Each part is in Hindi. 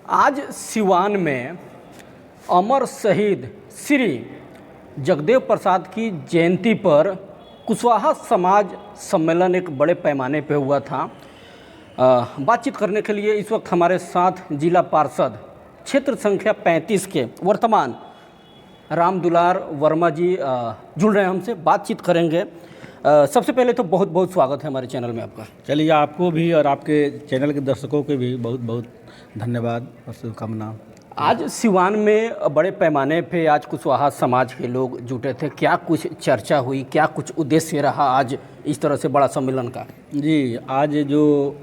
आज सिवान में अमर शहीद श्री जगदेव प्रसाद की जयंती पर कुशवाहा समाज सम्मेलन एक बड़े पैमाने पे हुआ था। बातचीत करने के लिए इस वक्त हमारे साथ जिला पार्षद क्षेत्र संख्या 35 के वर्तमान राम दुलार वर्मा जी जुड़ रहे हैं, हमसे बातचीत करेंगे। सबसे पहले तो बहुत बहुत स्वागत है हमारे चैनल में आपका। चलिए, आपको भी और आपके चैनल के दर्शकों के भी बहुत बहुत धन्यवाद और शुभकामना। आज सिवान में बड़े पैमाने पे आज कुशवाहा समाज के लोग जुटे थे, क्या कुछ चर्चा हुई, क्या कुछ उद्देश्य रहा आज इस तरह से बड़ा सम्मेलन का? जी, आज जो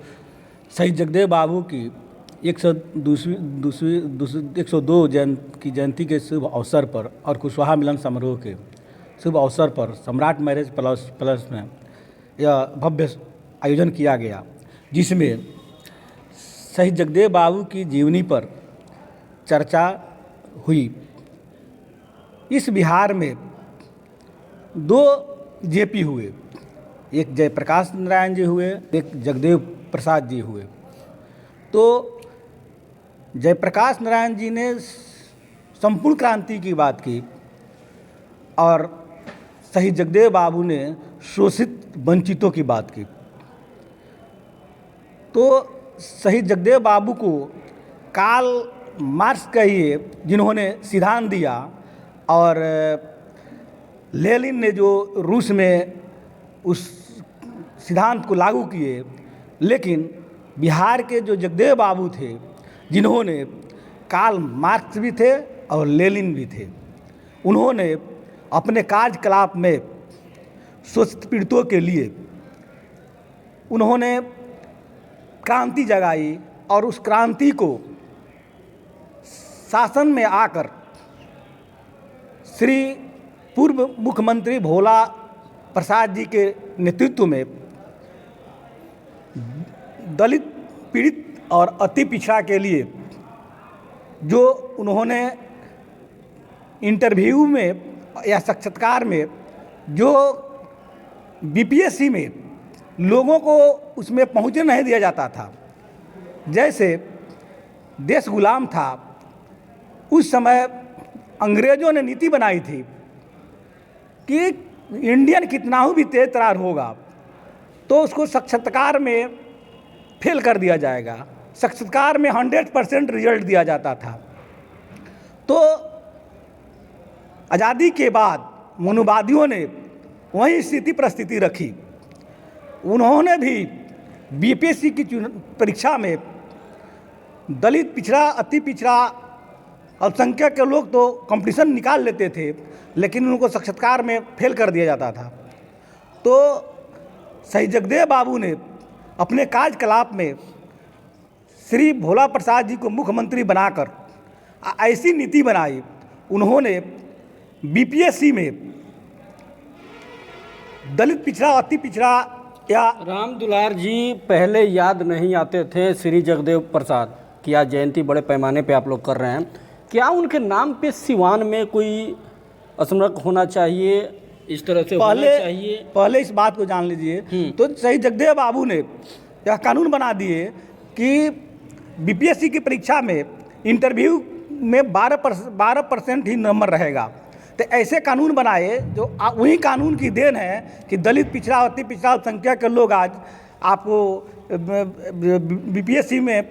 शहीद जगदेव बाबू की 102 की जयंती के शुभ अवसर पर और कुशवाहा मिलन समारोह के शुभ अवसर पर सम्राट मैरिज प्लस में यह भव्य आयोजन किया गया, जिसमें शहीद जगदेव बाबू की जीवनी पर चर्चा हुई। इस बिहार में 2 जेपी हुए, एक जयप्रकाश नारायण जी हुए, एक जगदेव प्रसाद जी हुए। तो जयप्रकाश नारायण जी ने संपूर्ण क्रांति की बात की और शहीद जगदेव बाबू ने शोषित वंचितों की बात की। तो शहीद जगदेव बाबू को कार्ल मार्क्स कहिए, जिन्होंने सिद्धांत दिया, और लेनिन ने जो रूस में उस सिद्धांत को लागू किए, लेकिन बिहार के जो जगदेव बाबू थे, जिन्होंने कार्ल मार्क्स भी थे और लेनिन भी थे, उन्होंने अपने कार्यकलाप में शोषित पीड़ितों के लिए उन्होंने क्रांति जगाई और उस क्रांति को शासन में आकर श्री पूर्व मुख्यमंत्री भोला प्रसाद जी के नेतृत्व में दलित पीड़ित और अति पिछड़ा के लिए जो उन्होंने इंटरव्यू में या साक्षात्कार में जो बीपीएससी में लोगों को उसमें पहुंचने नहीं दिया जाता था, जैसे देश गुलाम था, उस समय अंग्रेज़ों ने नीति बनाई थी कि इंडियन कितना हो भी तेज तरार होगा तो उसको साक्षात्कार में फेल कर दिया जाएगा। साक्षात्कार में 100% रिजल्ट दिया जाता था। तो आज़ादी के बाद मनुवादियों ने वही स्थिति परिस्थिति रखी। उन्होंने भी बीपीएससी की परीक्षा में दलित पिछड़ा, अति पिछड़ा, अल्पसंख्यक के लोग तो कंपटीशन निकाल लेते थे, लेकिन उनको साक्षात्कार में फेल कर दिया जाता था। तो शहीद जगदेव बाबू ने अपने कार्यकलाप में श्री भोला प्रसाद जी को मुख्यमंत्री बनाकर ऐसी नीति बनाई, उन्होंने बीपीएससी में दलित पिछड़ा, अति पिछड़ा या राम दुलार जी पहले याद नहीं आते थे श्री जगदेव प्रसाद की आज जयंती बड़े पैमाने पे आप लोग कर रहे हैं, क्या उनके नाम पे सिवान में कोई स्मारक होना चाहिए, इस तरह से होना चाहिए? पहले इस बात को जान लीजिए। तो शहीद जगदेव बाबू ने यह कानून बना दिए कि बीपीएससी की परीक्षा में इंटरव्यू में 12% ही नंबर रहेगा। तो ऐसे कानून बनाए जो वही कानून की देन है कि दलित पिछड़ा, अति पिछड़ा, अल्पसंख्यक के लोग आज आपको बीपीएससी में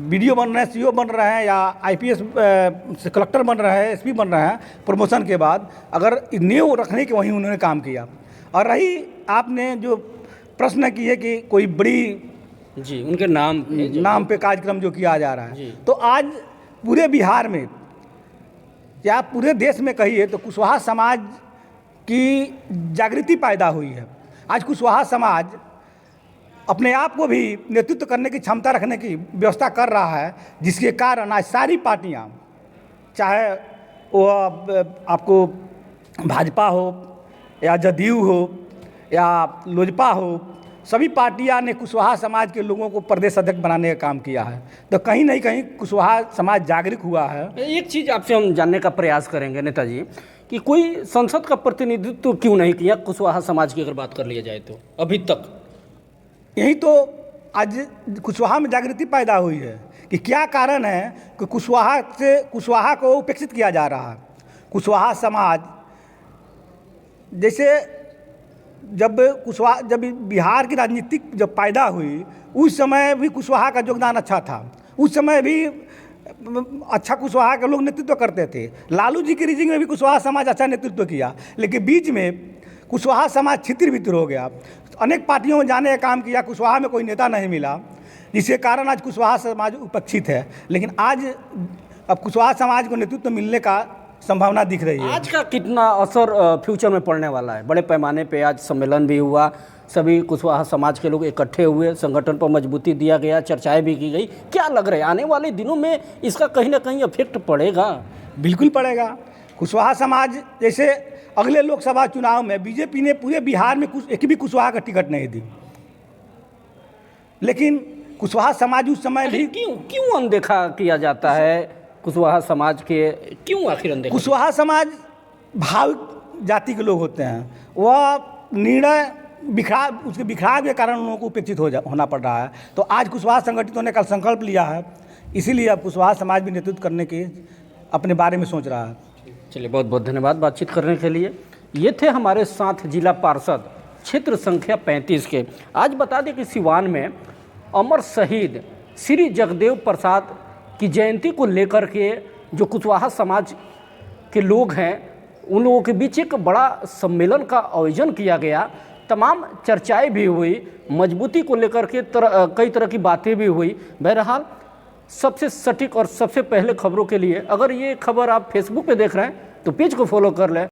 बीडीओ बन रहे हैं, सीओ बन रहे हैं, या आईपीएस से कलेक्टर बन रहे हैं, एसपी बन रहे हैं प्रमोशन के बाद, अगर नींव रखने के वहीं उन्होंने काम किया। और रही आपने जो प्रश्न की है कि कोई बड़ी जी उनके नाम पे कार्यक्रम जो किया जा रहा है, तो आज पूरे बिहार में या पूरे देश में कहिए तो कुशवाहा समाज की जागृति पैदा हुई है। आज कुशवाहा समाज अपने आप को भी नेतृत्व करने की क्षमता रखने की व्यवस्था कर रहा है, जिसके कारण आज सारी पार्टियां, चाहे वो आपको भाजपा हो या जदयू हो या लोजपा हो, सभी पार्टियां ने कुशवाहा समाज के लोगों को प्रदेश अध्यक्ष बनाने का काम किया है। तो कहीं नहीं कहीं कुशवाहा समाज जागरूक हुआ है। एक चीज़ आपसे हम जानने का प्रयास करेंगे नेताजी कि कोई संसद का प्रतिनिधित्व क्यों नहीं किया कुशवाहा समाज की अगर बात कर लिया जाए तो अभी तक? यही तो आज कुशवाहा में जागृति पैदा हुई है कि क्या कारण है कि कुशवाहा को उपेक्षित किया जा रहा है। कुशवाहा समाज जैसे जब बिहार की राजनीतिक जब पैदा हुई उस समय भी कुशवाहा का योगदान अच्छा था। उस समय भी अच्छा कुशवाहा के लोग नेतृत्व करते थे। लालू जी की रीजिंग में भी कुशवाहा समाज अच्छा नेतृत्व किया, लेकिन बीच में कुशवाहा समाज छितिर-वितिर हो गया। अनेक पार्टियों में जाने का काम किया, कुशवाहा में कोई नेता नहीं मिला, जिसके कारण आज कुशवाहा समाज उपेक्षित है। लेकिन आज अब कुशवाहा समाज को नेतृत्व मिलने का संभावना दिख रही है। आज का कितना असर फ्यूचर में पड़ने वाला है? बड़े पैमाने पे आज सम्मेलन भी हुआ, सभी कुशवाहा समाज के लोग इकट्ठे हुए, संगठन पर मजबूती दिया गया, चर्चाएं भी की गई। क्या लग रहा है आने वाले दिनों में इसका कहीं ना कहीं इफेक्ट पड़ेगा? बिल्कुल पड़ेगा। कुशवाहा समाज जैसे अगले लोकसभा चुनाव में बीजेपी ने पूरे बिहार में एक भी कुशवाहा का टिकट नहीं दी, लेकिन कुशवाहा समाज उस समय भी क्यों अनदेखा किया जाता है? कुशवाहा समाज के क्यों आखिर अनदेखा? कुशवाहा समाज भाव जाति के लोग होते हैं, वह निर्णय बिखराव के कारण उन लोगों को उपेक्षित होना पड़ रहा है। तो आज कुशवाहा संगठितों ने कल संकल्प लिया है, इसीलिए अब कुशवाहा समाज भी नेतृत्व करने के अपने बारे में सोच रहा है। चलिए, बहुत बहुत धन्यवाद बातचीत करने के लिए। ये थे हमारे साथ जिला पार्षद क्षेत्र संख्या 35 के। आज बता दें कि सिवान में अमर शहीद श्री जगदेव प्रसाद की जयंती को लेकर के जो कुशवाहा समाज के लोग हैं उन लोगों के बीच एक बड़ा सम्मेलन का आयोजन किया गया। तमाम चर्चाएं भी हुई, मजबूती को लेकर के कई तरह की बातें भी हुई। बहरहाल सबसे सटीक और सबसे पहले खबरों के लिए अगर ये खबर आप फेसबुक पे देख रहे हैं तो पेज को फॉलो कर लें।